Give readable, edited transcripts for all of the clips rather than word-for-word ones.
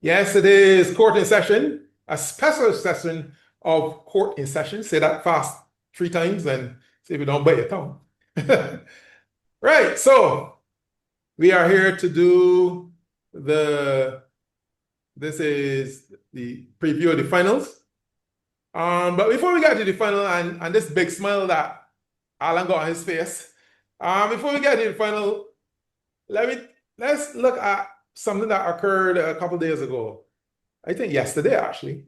Yes, it is court in session, a special session of court in session. Say that fast 3 times and see if you don't bite your tongue. Right, so we are here to do this is the preview of the finals. But before we get to the final and this big smile that Alan got on his face, before we get to the final, let's look at something that occurred a couple days ago. I think yesterday actually.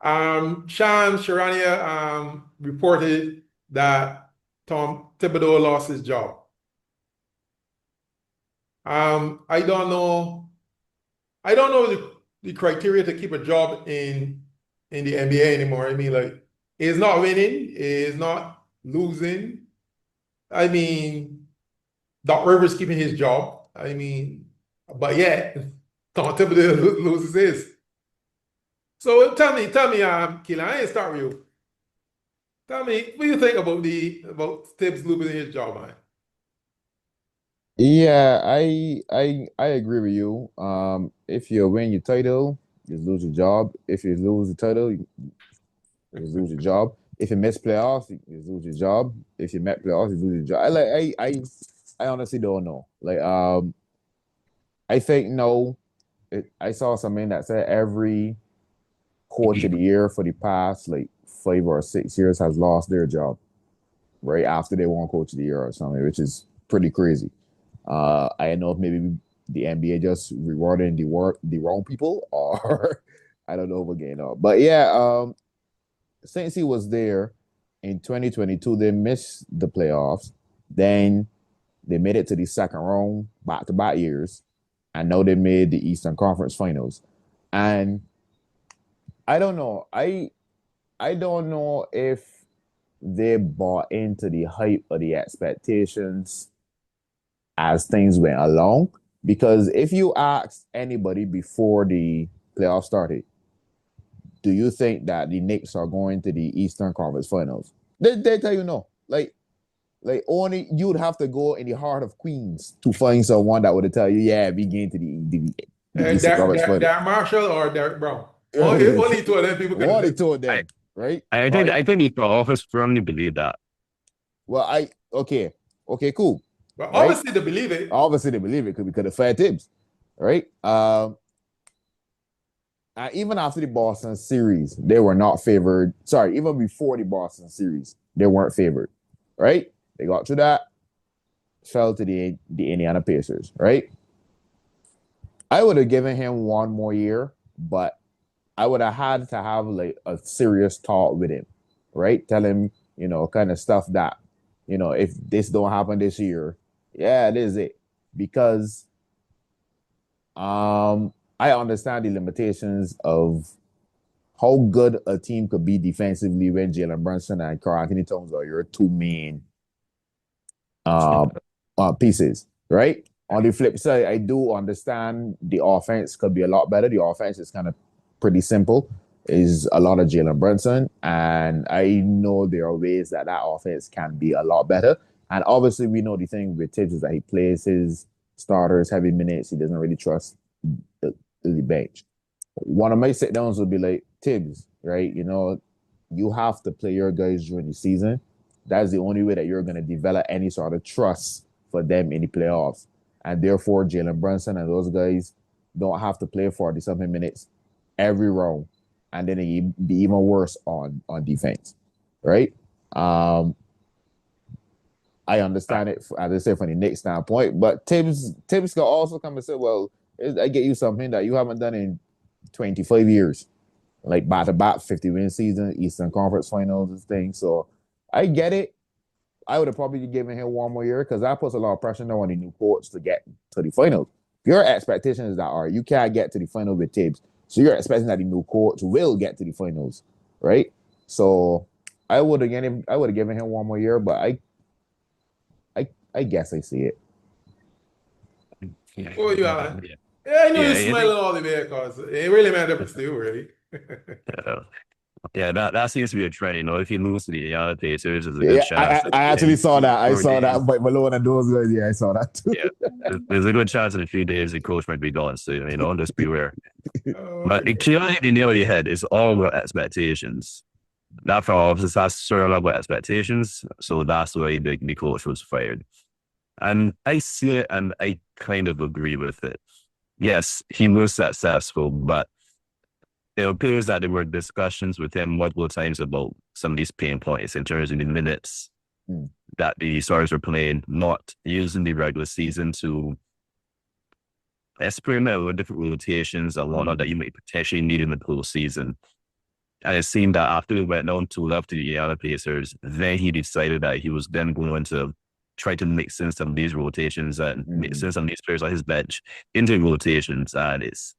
Shams Charania reported that Tom Thibodeau lost his job. I don't know the criteria to keep a job in the NBA anymore. I mean, like, he's not winning, he's not losing. I mean, Doc Rivers keeping his job. I mean, but yeah, Tom Thibodeau loses his. So tell me, Keelan, I ain't start with you. Tell me, what do you think about Tibbs losing his job, man? Yeah, I agree with you. If you win your title, you lose your job. If you lose the title, you lose your job. If you miss playoffs, you lose your job. If you met playoffs, you lose your job. I honestly don't know. I think no. I saw something that said every coach of the year for the past like 5 or 6 years has lost their job right after they won coach of the year or something, which is pretty crazy. I don't know if maybe the NBA just rewarding the wrong people, or I don't know what's going on. But yeah, since he was there in 2022, they missed the playoffs. Then they made it to the second round back to back years, and now they made the Eastern Conference Finals. And I don't know. I don't know if they bought into the hype or the expectations as things went along. Because if you ask anybody before the playoffs started, do you think that the Knicks are going to the Eastern Conference Finals? They tell you no. Like only you would have to go in the heart of Queens to find someone that would tell you, yeah, we going to the Eastern Conference Finals. Darren Marshall or Derrick Brown? Only two of them people could What they have. told I, them, right? I think Right. I think the front office firmly believe that. Well, okay, cool, But right? obviously they believe it. Obviously they believe it because we could have fired Tibbs, right? Even after the Boston series, they were not favored. Sorry, even before the Boston series, they weren't favored, right? They got through that, fell to the Indiana Pacers, right? I would have given him one more year, but I would have had to have like a serious talk with him, right? Tell him, kind of stuff that, if this don't happen this year, yeah, this is it. Because I understand the limitations of how good a team could be defensively when Jalen Brunson and Karl-Anthony Towns are your two main uh, pieces, right? On the flip side, I do understand the offense could be a lot better. The offense is kind of pretty simple. Is a lot of Jalen Brunson, and I know there are ways that offense can be a lot better. And obviously, we know the thing with Tibbs is that he plays his starters heavy minutes. He doesn't really trust the bench. One of my sit downs would be like, Tibbs, right? You have to play your guys during the season. That's the only way that you're going to develop any sort of trust for them in the playoffs. And therefore, Jalen Brunson and those guys don't have to play 40 something minutes every round. And then it be even worse on defense, right? I understand it, as I said, from the Knicks standpoint. But Tibbs can also come and say, well, I get you something that you haven't done in 25 years, like back-to-back 50-win season, Eastern Conference Finals and things. So I get it. I would have probably given him one more year because that puts a lot of pressure on the new coach to get to the finals. Your expectation is that, all right, you can't get to the final with Tibbs. So you're expecting that the new coach will get to the finals, right? So I would have given him one more year, but I guess I see it. Yeah, Oh, you Alan? yeah, Yeah, I know yeah. you're I think smiling all the way because it really made a difference to you, really. uh, Yeah, that seems to be a trend. You know, if you lose to the Indiana Pacers, there's a good Yeah, chance that I actually saw that. I 4 saw that. days. But Malone and those guys, yeah, I saw that too. Yeah, there's a good chance in a few days the coach might be gone. So you know, just beware. But it Okay. clearly hit the nail on the head. It's all about expectations. That front office has certain level of expectations. So that's why the coach was fired. And I see it and I kind of agree with it. Yes, he was successful, but it appears that there were discussions with him multiple times about some of these pain points in terms of the minutes Hmm. that the Stars were playing, not using the regular season to experiment with different rotations and whatnot that you might potentially need in the postseason. And it seemed that after he went down to left to the Indiana Pacers, then he decided that he was then going to try to make sense of these rotations and make sense of these players on his bench into rotations. And it's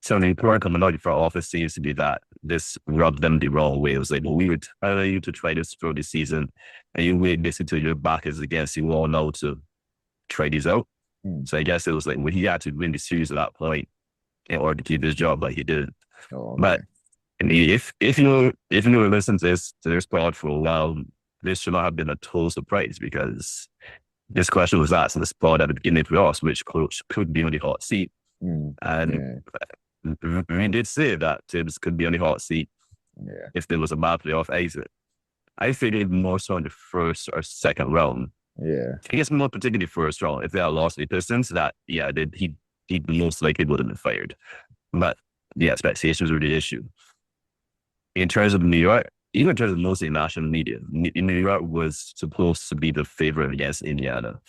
something current coming out for office seems to be that this rubbed them the wrong way. It was like, well, we would tell you to try this through the season, and you wait this until your back is against you all now to try these out. So I guess it was like when he had to win the series at that point in order to keep his job like he did. Oh, But and if you listen to this pod for a while, this should not have been a total surprise because this question was asked in the spot at the beginning for us, which coach could be on the hot seat. And we did say that Tibbs could be on the hot seat if there was a bad playoff exit. I figured more so in the first or second round. Yeah. I guess more particularly first round. If they had lost the Pistons, that he most likely would have been fired. But the expectations were the issue. In terms of New York, even in terms of mostly national media, New York was supposed to be the favorite against Indiana.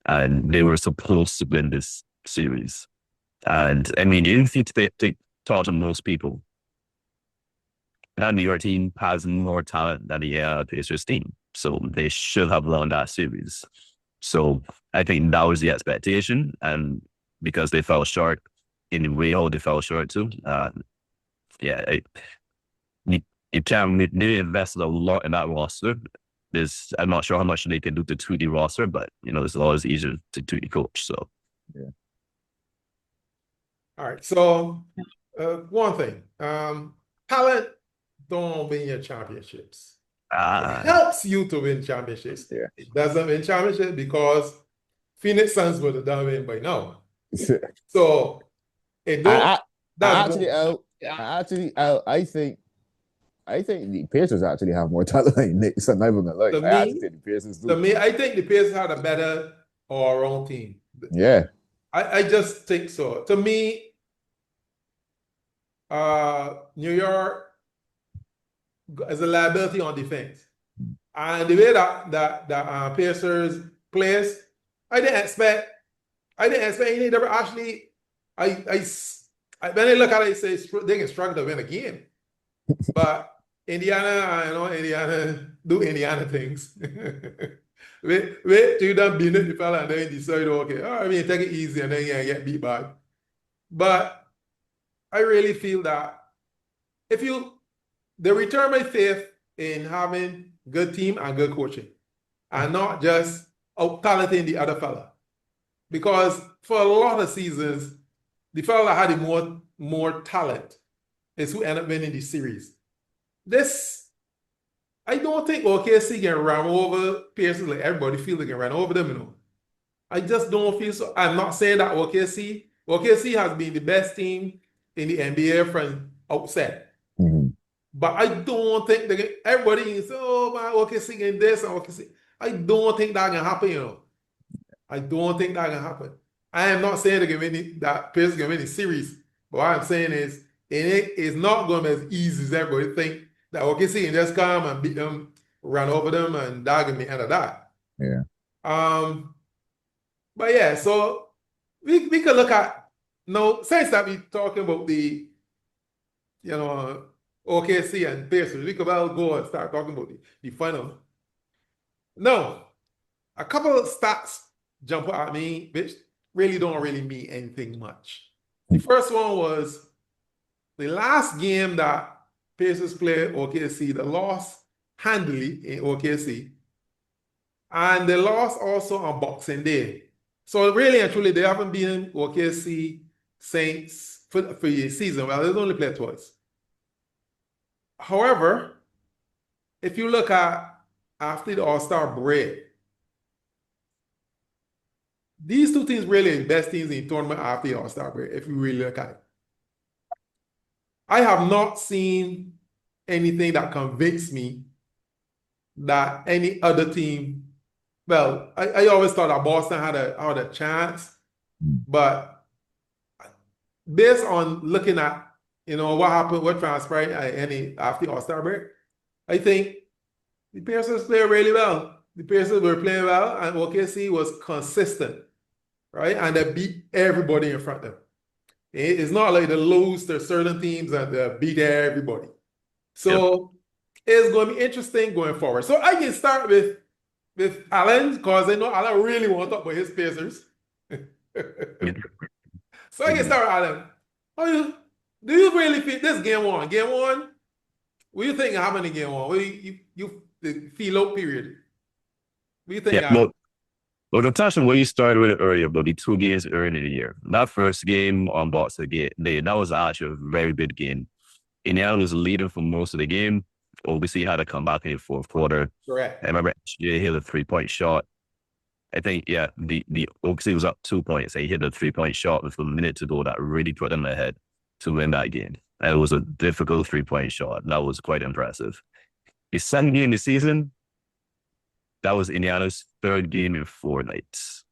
And they were supposed to win this series. And I mean, if you talk to most people, that New York team has more talent than the Pacers team. So they should have won that series. So I think that was the expectation. And because they fell short in the way how they fell short too, they invested a lot in that roster. I'm not sure how much they can do to 2D roster, but you know, it's always easier to 2D coach. So yeah. All right. So one thing, talent don't win your championships. It helps you to win championships. Yeah. It doesn't win championships because Phoenix Suns would have done win by now. So it don't. I think the Pacers actually have more talent than Knicks. I'm not even gonna lie. To I actually think the Pacers do. To me, I think the Pacers had a better all-around team. Yeah. I just think so. To me, New York is a liability on defense. And the way that Pacers plays, I didn't expect any of actually. When I look at it, I say they can struggle to win a game. But Indiana do Indiana things. wait till you done beat the fella and then decide, okay, all right, take it easy and then you get beat back. But I really feel that they return my faith in having good team and good coaching and not just out-talenting the other fella. Because for a lot of seasons, the fella that had more talent is who ended up winning the series. I don't think OKC can run over Pacers like everybody feels they can run over them, you know. I just don't feel so. I'm not saying that OKC has been the best team in the NBA from outset. But I don't think everybody is, oh man, OKC in this and OKC. I don't think that can happen, you know. I don't think that can happen. I am not saying that Pacers can win the series. But what I'm saying is, it is not going to be as easy as everybody think that OKC can just come and beat them, run over them, and that can be the end of that. Yeah. But yeah, so we can look at since that we talking about the OKC and Pacers, we could well go and start talking about the final. No, a couple of stats jump out at me, which really don't mean anything much. The first one was the last game that Pacers played OKC, they lost handily in OKC. And they lost also on Boxing Day. So really and truly, they haven't been OKC Saints for the season. Well, they've only played twice. However, if you look at after the All-Star break, these two teams really the best teams in the tournament after the All-Star break, if you really look at it. I have not seen anything that convinced me that any other team, well, I always thought that Boston had a chance, but based on looking at what happened, what transpired after the All-Star break, I think the Pacers played really well. The Pacers were playing well, and OKC was consistent, right? And they beat everybody in front of them. It's not like they lose to certain teams and they beat everybody. So it's going to be interesting going forward. So I can start with Alan because I know Alan really wants to talk about his Pacers. So I can start with Alan. Do you really feel this game one? Game one? What do you think happened in game one? What do you the feel out period? What do you think Yeah, happened? well, to touch on what you started with earlier about the 2 games early in the year. That first game on Boxing Day, that was actually a very good game. Indiana was leading for most of the game. Obviously, had to come back in the fourth quarter. Correct. I remember SGA hit a 3-point shot. I think, the OKC was up 2 points. He hit a 3-point shot with a minute to go that really put them ahead to win that game. And it was a difficult 3-point shot. That was quite impressive. The second game of the season, that was Indiana's third game in 4 nights.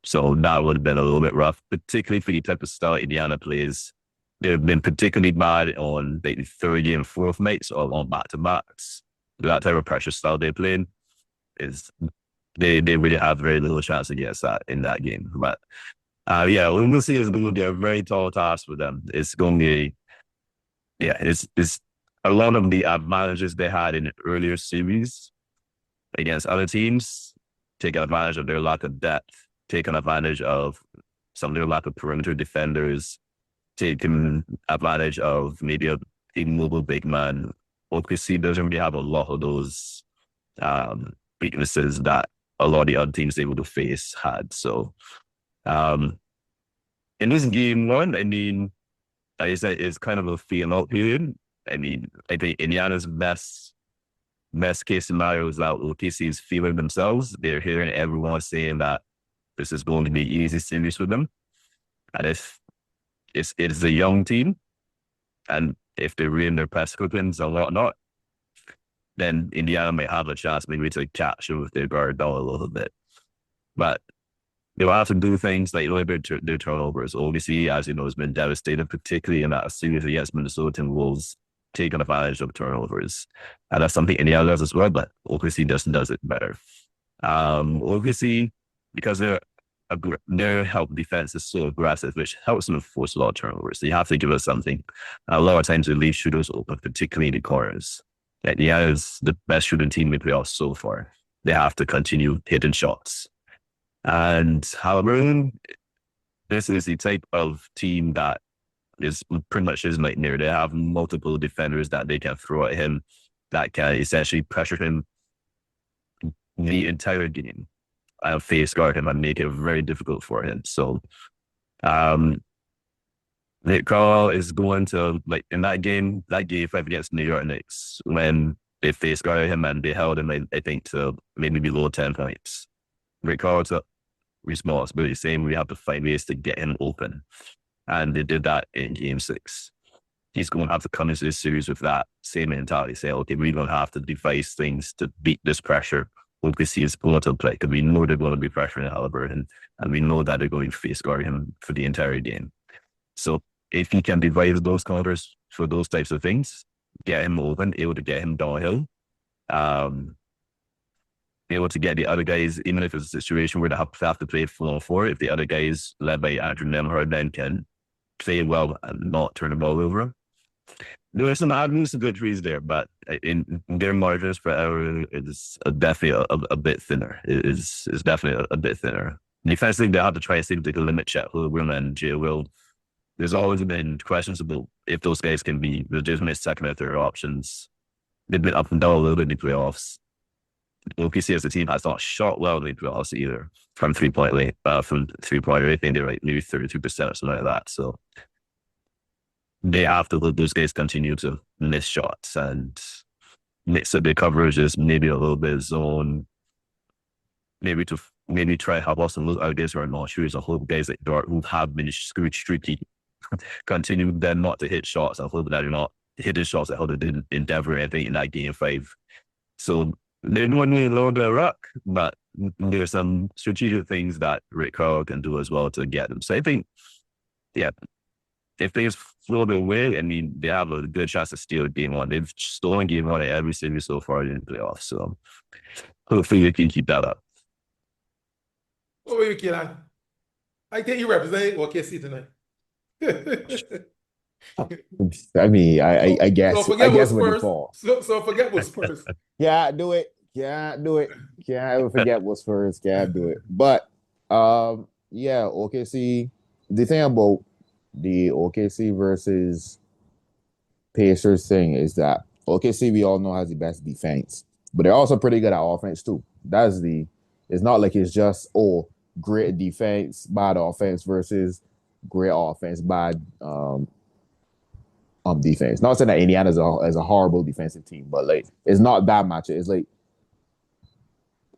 So that would have been a little bit rough, particularly for the type of style Indiana plays. They've been particularly bad on the third game, fourth nights, or on back-to-backs. That type of pressure style they playing is they really have very little chance against that in that game. But we'll see. It's going to be a very tall task for them. It's going to be, it's a lot of the advantages they had in the earlier series against other teams, taking advantage of their lack of depth, taking advantage of some of their lack of perimeter defenders, taking advantage of maybe a immobile big man. OKC doesn't really have a lot of those weaknesses that a lot of the other teams able to face had. So in this game one, I mean, like I said, it's kind of a feel out period. I mean, I think Indiana's best case scenario is that OKC is feeling themselves. They're hearing everyone saying that this is going to be easy series for them. And if it's a young team, and if they're in their press clippings and whatnot, then Indiana may have a chance maybe to catch them with their guard down a little bit. But they'll have to do things like limit their turnovers. OKC, as you know, has been devastated, particularly in that series against Minnesota Timberwolves, taking advantage of turnovers. And that's something Indiana does as well, but OKC does it better. OKC, because their help defense is so aggressive, which helps them force a lot of turnovers. So you have to give us something. A lot of times they leave shooters open, particularly in the corners. Indiana is the best shooting team in the playoffs so far. They have to continue hitting shots. And Halliburton, this is the type of team that is pretty much his nightmare. They have multiple defenders that they can throw at him that can essentially pressure him the entire game and face guard him and make it very difficult for him. So Nick Carl is going to, like, in that game 5 against New York Knicks, when they face guarded him and they held him, I think, to maybe below 10 points. Rick Carl's responsibility saying we have to find ways to get him open. And they did that in game 6. He's going to have to come into this series with that same mentality, say, okay, we're going to have to devise things to beat this pressure. OKC is going to play because we know they're going to be pressuring Halliburton, and we know that they're going to face guard him for the entire game. So if he can devise those counters for those types of things, get him open, able to get him downhill, able to get the other guys, even if it's a situation where they have to play 4-on-4, if the other guys led by Andrew Nembhard then can play well and not turn the ball over. There are some avenues to good trees there, but in their margins for error is definitely a bit thinner. It is definitely a bit thinner. Defensively, they have to try to see if they can limit Chet Holmgren and Jay Will. There's always been questions about if those guys can be legitimate second or third options. They've been up and down a little bit in the playoffs. OKC as a team has not shot well in the playoffs either from 3-point rate. I think they're like maybe 32% or something like that. So they have to let those guys continue to miss shots and mix up their coverages, maybe a little bit of zone, maybe try help us and look out guys who are not sure. There's a whole guys that who have been screwed streaky, continue then not to hit shots. I hope that they're not hitting shots that how they did in Denver, I think, in that game 5. So they're not really a little bit of rock, but there's some strategic things that Rick Carl can do as well to get them. So I think, yeah, if things flow their way, I mean, they have a good chance to steal game 1. They've stolen game 1 at every series so far in the playoffs. So hopefully they can keep that up. What were you, Keelan? I think you represent OKC tonight. I mean, I guess So forget I guess about when it Spurs. falls. So forget about Spurs. Can't do it. Can't do it. Can't ever forget what's first. Can't do it. But yeah, OKC. The thing about the OKC versus Pacers thing is that OKC we all know has the best defense, but they're also pretty good at offense too. It's not like it's just great defense, bad offense versus great offense, bad defense. Not saying that Indiana is a horrible defensive team, but like it's not that much. It's like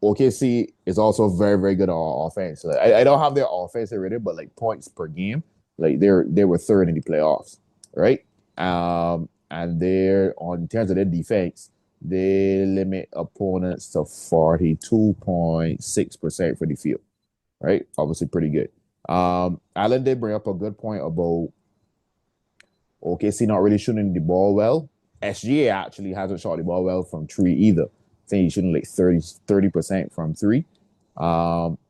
OKC is also very, very good on offense. So, like, I don't have their offensive rating, but like points per game, like they were 3rd in the playoffs, right? And they're in terms of their defense, they limit opponents to 42.6% for the field, right? Obviously, pretty good. Alan did bring up a good point about OKC not really shooting the ball well. SGA actually hasn't shot the ball well from 3 either. I think he's shooting like 30% from 3.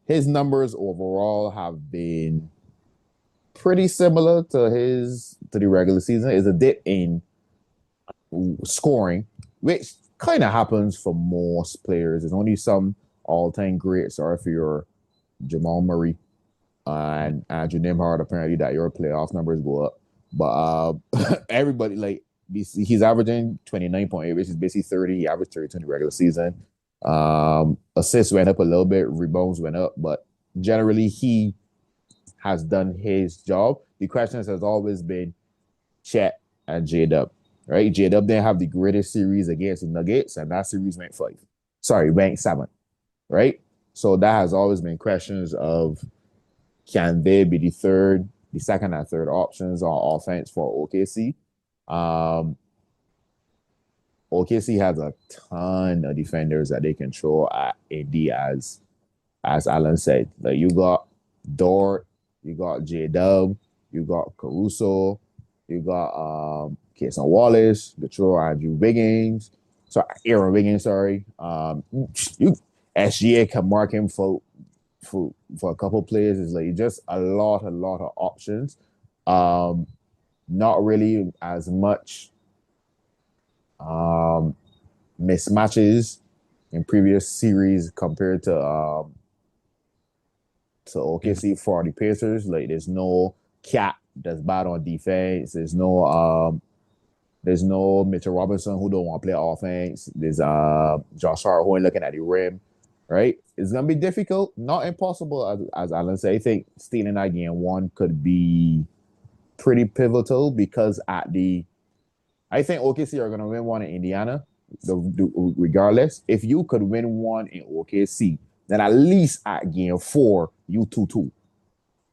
His numbers overall have been pretty similar to the regular season. Is a dip in scoring, which kind of happens for most players. There's only some all-time greats, or if you're Jamal Murray and Andrew Nembhard, apparently that your playoff numbers go up. But everybody, like, he's averaging 29.8, which is basically 30. He averaged 32 in the regular season. Assists went up a little bit, rebounds went up, but generally he has done his job. The question has always been Chet and J-Dub, right? J-Dub didn't have the greatest series against the Nuggets, and that series went 7, right? So that has always been questions of can they be the second and third options on offense for OKC. OKC has a ton of defenders that they control at AD, as Alan said. Like you got Dort, you got J-Dub, you got Caruso, you got Cason Wallace, Aaron Wiggins, sorry. SGA can mark him for a couple players. It's like just a lot of options. Not really as much mismatches in previous series compared to OKC for the Pacers. Like there's no Cat that's bad on defense. There's no Mitchell Robinson who don't want to play offense. There's Josh Hart who ain't looking at the rim. Right? It's gonna be difficult, not impossible, as Alan said. I think stealing that game 1 could be pretty pivotal because I think OKC are gonna win one in Indiana, regardless. If you could win one in OKC, then at least at game 4, you 2-2.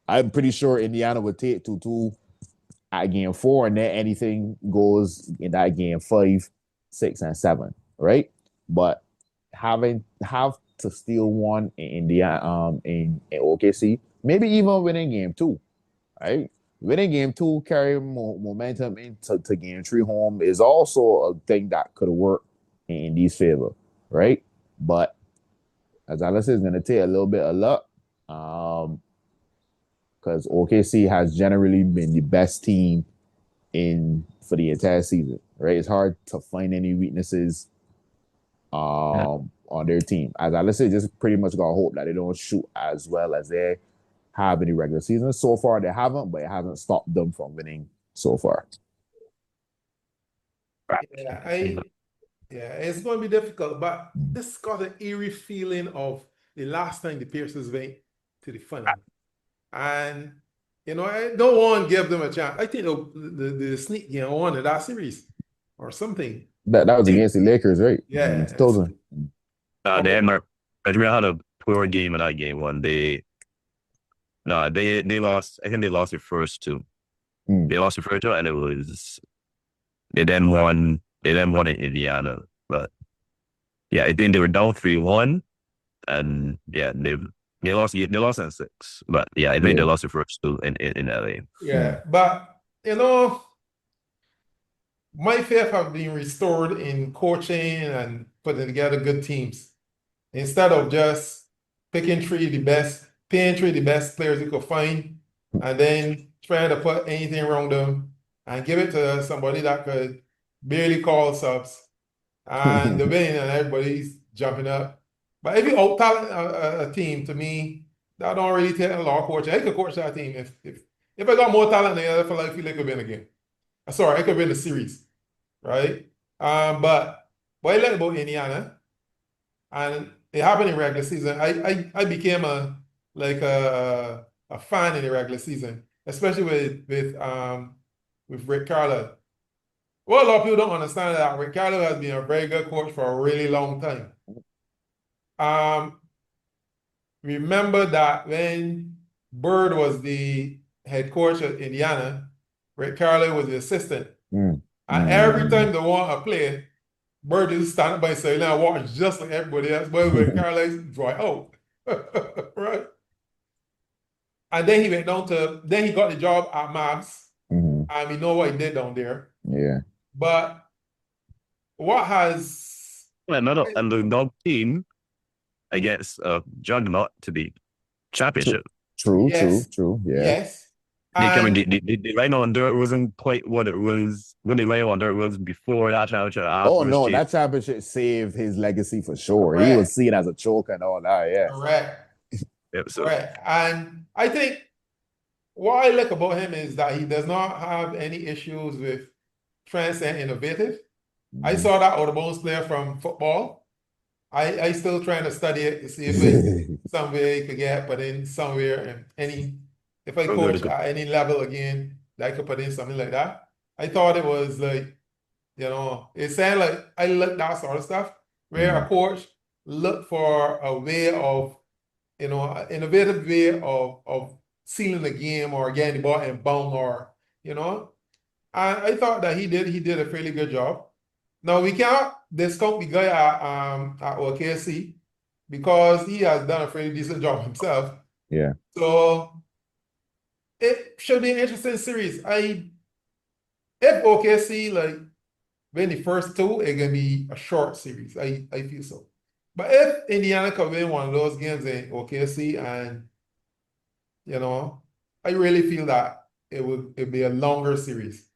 I'm pretty sure Indiana would take 2-2 at game 4, and then anything goes in that game 5, 6, and 7, right? But have to steal one in Indiana, in OKC, maybe even winning game 2, right? Winning game 2, carry momentum into game 3 home is also a thing that could work in Indy's favor, right? But as Alan said, it's going to take a little bit of luck, because OKC has generally been the best team for the entire season, right? It's hard to find any weaknesses on their team. As I said, just pretty much got hope that they don't shoot as well as they have in the regular season. So far, they haven't, but it hasn't stopped them from winning so far. Yeah, it's going to be difficult, but this got an eerie feeling of the last time the Pacers went to the final. And I don't want to give them a chance. I think the sneak game won in that series or something. That was against the Lakers, right? Yeah. 2000. They had Montreal had a poor game in that game one. They lost. I think they lost their first two. Mm. They lost the first two, and it was they then won. They then won in Indiana, but yeah, I think they were down 3-1, and yeah, they lost. They lost in 6, but yeah, I think they Yeah. lost the first two in LA. Yeah. Mm. But my faith have been restored in coaching and putting together good teams instead of just paying three of the best players you could find, and then trying to put anything around them and give it to somebody that could barely call subs and the win and everybody's jumping up. But if you out talent a team, to me, that don't really take a lot of coaching. I could coach that team if I got more talent than the other, I feel like I could win a game. Sorry, I could win the series, right? But what I like about Indiana, and it happened in regular season. I became a fan in the regular season, especially with Rick Carlisle. Well, a lot of people don't understand that Rick Carlisle has been a very good coach for a really long time. Remember that when Bird was the head coach at Indiana, Rick Carlisle was the assistant. Mm. And every time they want a play, Bird is standing by and saying, now watch just like everybody else, but Rick Carlisle dry out. Right? And then he went down then he got the job at Mavs. Mhm. And we know what he did down there. Yeah. But what has And the dog team against juggernaut to the championship. True. Yes. Yeah. Yes. They right now under it wasn't quite what it was when they lay under it was before that championship. Oh no, that championship saved his legacy for sure. Correct. He was seen as a choker and all that. Yeah. Correct. Yeah, so Correct. And I think what I like about him is that he does not have any issues with trends and innovative. I saw that out of bounds player from football. I still trying to study it to see if it's somewhere you could get put in somewhere and if I coach at any level again, that I could put in something like that. I thought it was like, it sounded like I like that sort of stuff where a coach look for a way of, an innovative way of sealing the game or getting the ball in bound or, I thought that he did a fairly good job. Now we can't discount the guy at OKC because he has done a fairly decent job himself. Yeah. So it should be an interesting series. If OKC win the first two, it's gonna be a short series. I feel so. But if Indiana can win one of those games in OKC, and I really feel that it'd be a longer series.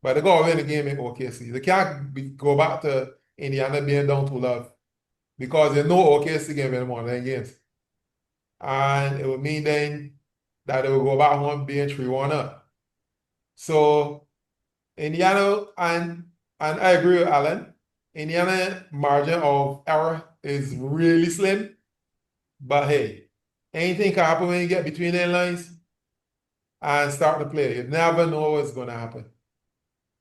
But they gotta win the game in OKC. They can't go back to Indiana being down to love because they know OKC can win one of their games. And it would mean then that they will go back home being 3-1 up. So Indiana, and I agree with Alan, Indiana margin of error is really slim. But hey, anything can happen when you get between their lines and start to play. You never know what's going to happen.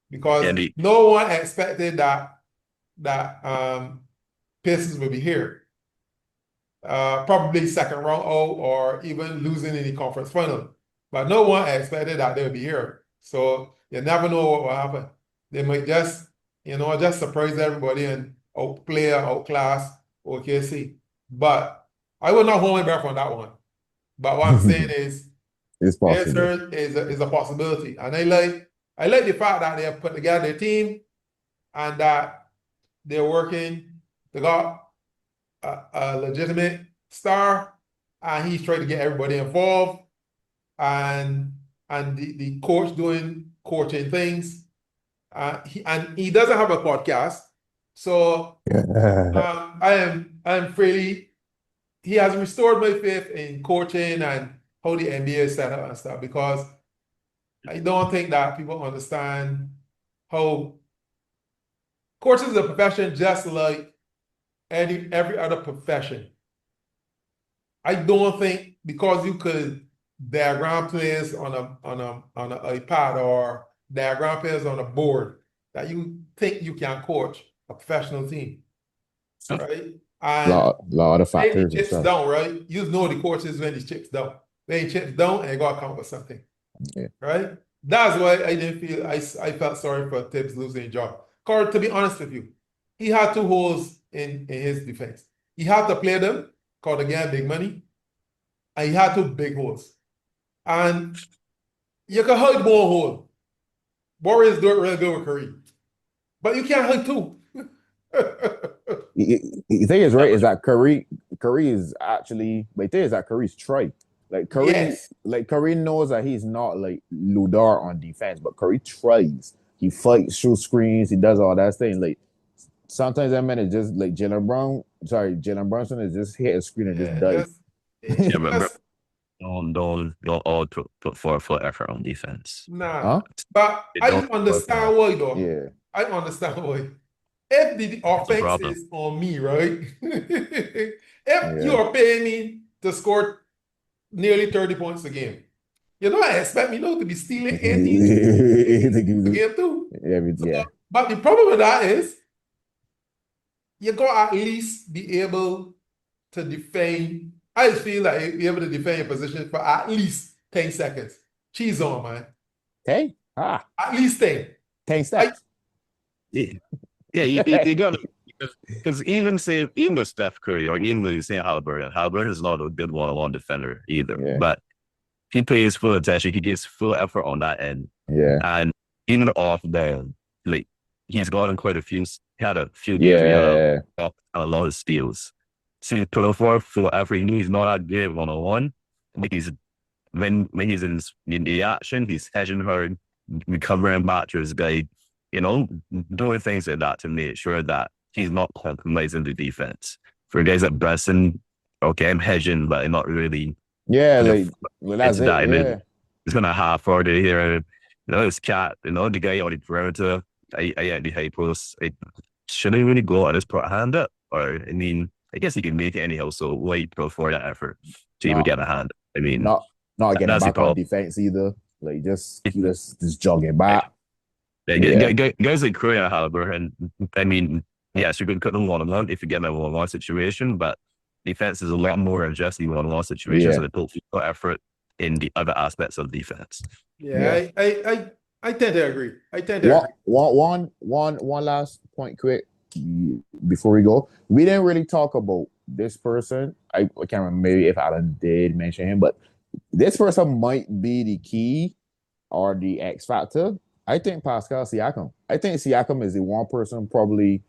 Because no one expected that Pacers would be here. Probably second round out or even losing in the conference final. But no one expected that they would be here. So you never know what will happen. They might just, just surprise everybody and outplay or outclass OKC. But I would not hold my breath on that one. But what I'm saying is, it's possible. Is a possibility. And I like the fact that they have put together their team and that they're working. They got a legitimate star, and he's trying to get everybody involved, and the coach doing coaching things. He doesn't have a podcast, so I am fairly. He has restored my faith in coaching and how the NBA is set up and stuff, because I don't think that people understand how coaching is a profession just like every other profession. I don't think because you could diagram players on a iPad or diagram players on a board that you think you can coach a professional team, right? And lot of when the factors and chips stuff. down, right? You know the coaches when the chips down. When the chips down, and you gotta come up with something. Yeah. Right? That's why I didn't feel I felt sorry for Tibbs losing his job. Because to be honest with you, he had two holes in his defense. He had to play them, because again, big money, and he had two big holes. And you can hide one hole. Warriors do it real good with Curry. But you can't hide two. The thing is, right, is that Curry is actually, but the thing is that Curry's try. Like Curry, Yes. like Curry knows that he's not like Ludar on defense, but Curry tries. He fights, shoots screens, he does all that thing. Like sometimes that man is just like Jalen Brunson is just hit a screen and just dies. Yeah, but Just- don't all put 4 foot effort on defense. nah. Huh? But They I don't understand why though. Yeah. I understand why. If the offense problem. is on me, right? If Yeah. you are paying me to score nearly 30 points a game, you don't expect me now to be stealing 18 a game too. Yeah. But the problem with that is you got at least be able to defend. I feel like be able to defend your position for at least 10 seconds. Cheese on, man. Hey, At least 10. 10 steps. Yeah, you got to, because even with Steph Curry or even with St. Halliburton is not a good one-on-one defender either. Yeah. But he pays full attention. He gives full effort on that end. Yeah. And even off there, like he's gotten quite a few. He had a few games where he had a lot of steals. So he put forth full effort. He knew he's not that good one-on-one. When he's in the action, he's hedging hard, recovering back to his guy, doing things like that to make sure that he's not compromising the defense. For guys like Bresson, okay, I'm hedging, but I'm not really. Yeah, that's it. Yeah. He's gonna half forward here. It's Cat, the guy on the perimeter. I at the high post. Should he really go and just put a hand up? Or I guess he can make it anyhow. So why go for that effort to even get a hand? Not getting that's back the on defense either. Like just jogging back. Guys like Curry and Halliburton, yes, you could cut them one-on-one if you get in a one-on-one situation, but defense is a lot more than just the one-on-one situation, so they put effort in the other aspects of defense. Yeah. I tend to agree. One last point quick before we go. We didn't really talk about this person. I can't remember maybe if Alan did mention him, but this person might be the key or the X factor. I think Pascal Siakam. I think Siakam is the one person probably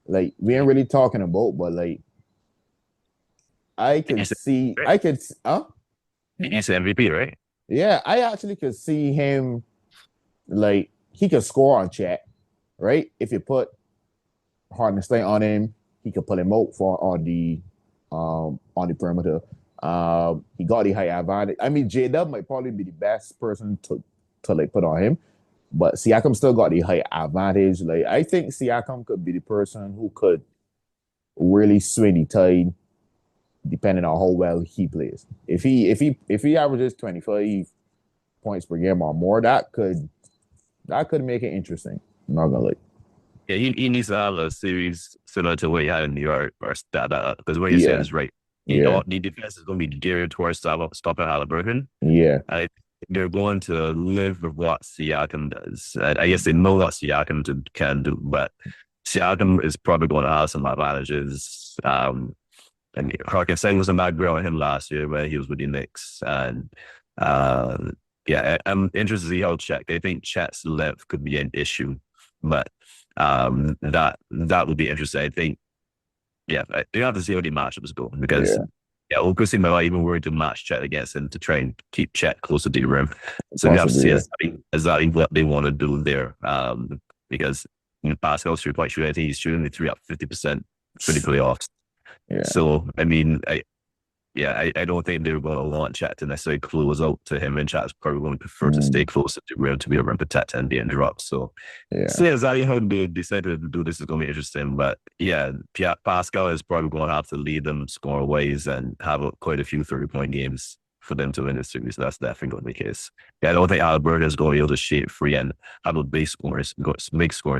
like we ain't really talking about, but like I could see He's MVP, right? Yeah, I actually could see him like he could score on Chet, right? If you put Hartenstein on him, he could pull him out on the perimeter. He got the height advantage. J-Dub might probably be the best person to like put on him, but Siakam still got the height advantage. Like I think Siakam could be the person who could really swing the tide, depending on how well he plays. If he averages 25 points per game or more, that could make it interesting. I'm not gonna lie. Yeah, he needs to have a series similar to what he had in New York, or that because what you said is right. The defense is going to be geared towards stopping Halliburton. Yeah. They're going to live with what Siakam does. I guess they know what Siakam can do, but Siakam is probably going to have some advantages. And Hartenstein was a bad girl on him last year when he was with the Knicks. And I'm interested to see how Chet. I think Chet's length could be an issue, but that would be interesting. I think. Yeah, you have to see how the matchups go because OKC might even worry to match Chet against him to try and keep Chet closer to the rim. So you have to see exactly what they want to do there. Because Pascal's shooting, I think he's shooting the three up 50% for the playoffs. Yeah. So I don't think they're going to want Chet to necessarily close out to him, and Chet's probably going to prefer to stay closer to rim to be able to protect and be interrupted. So exactly how they decided to do this is going to be interesting. But Pascal is probably going to have to lead them score ways and have quite a few 30-point games for them to win this series. That's definitely going to be the case. Yeah, I don't think Alberta is going to be able to shape free and have a big scoring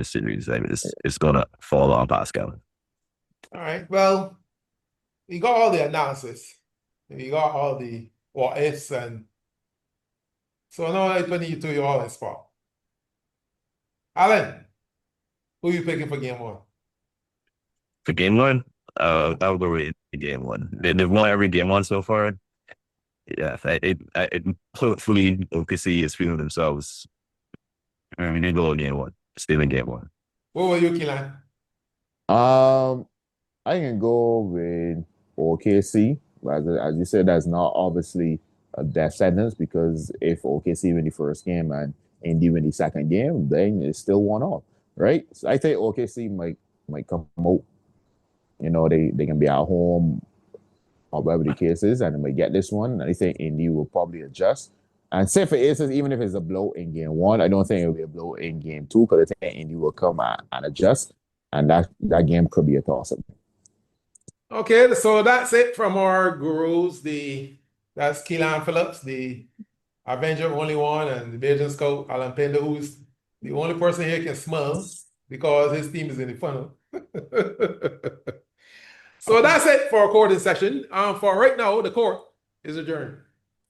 series. I mean, it's going to fall on Pascal. All right. Well, we got all the analysis. We got all the what ifs, and so now I put you to your all in spot. Alan, who you picking for game one? For game one, I would go with game one. They've won every game one so far. Yeah, hopefully OKC is feeling themselves. I mean, they go game one, still in game one. What were you, Keelan? I can go with OKC. As you said, that's not obviously a death sentence because if OKC win the first game and Indy win the second game, then it's still 1-1, right? So I think OKC might come out. You know, they can be at home or whatever the case is, and they might get this one. And I think Indy will probably adjust. And say for instance, even if it's a blow in game one, I don't think it'll be a blow in game two because I think Indy will come and adjust, and that game could be a toss-up. Okay, so that's it from our gurus. That's Keelan Phillips, the Avenger only one, and the Belgian scout Alan Pender, who's the only person here can smell because his team is in the funnel. So that's it for our courting session. For right now, the court is adjourned.